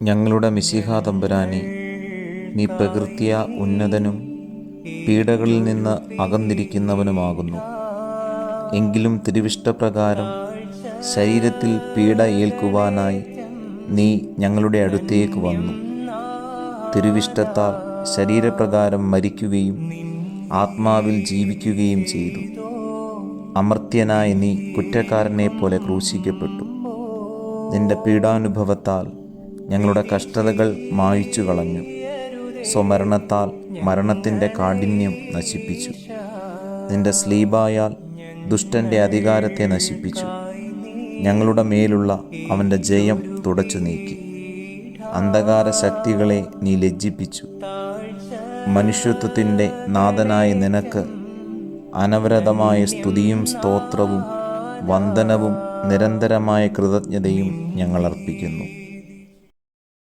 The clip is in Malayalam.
ഞങ്ങളുടെ മിശിഹാ തമ്പുരാനെ, നീ പ്രകൃത്യാ ഉന്നതനും പീഡകളിൽ നിന്ന് അകന്നിരിക്കുന്നവനുമാകുന്നു. എങ്കിലും തിരുവിഷ്ടപ്രകാരം ശരീരത്തിൽ പീഡ ഏൽക്കുവാനായി നീ ഞങ്ങളുടെ അടുത്തേക്ക് വന്നു. തിരുവിഷ്ടത്താൽ ശരീരപ്രകാരം മരിക്കുകയും ആത്മാവിൽ ജീവിക്കുകയും ചെയ്തു. അമർത്യനായ നീ കുറ്റക്കാരനെ പോലെ ക്രൂശിക്കപ്പെട്ടു. നിന്റെ പീഡാനുഭവത്താൽ ഞങ്ങളുടെ കഷ്ടതകൾ മായ്ച്ചു കളഞ്ഞു. സ്വമരണത്താൽ മരണത്തിൻ്റെ കാഠിന്യം നശിപ്പിച്ചു. നിന്റെ സ്ലീബായാൽ ദുഷ്ടൻ്റെ അധികാരത്തെ നശിപ്പിച്ചു. ഞങ്ങളുടെ മേലുള്ള അവൻ്റെ ജയം തുടച്ചു നീക്കി. അന്ധകാര ശക്തികളെ നീ ലജ്ജിപ്പിച്ചു. മനുഷ്യത്വത്തിൻ്റെ നാഥനായ നിനക്ക് അനവരതമായ സ്തുതിയും സ്തോത്രവും വന്ദനവും നിരന്തരമായ കൃതജ്ഞതയും ഞങ്ങൾ അർപ്പിക്കുന്നു.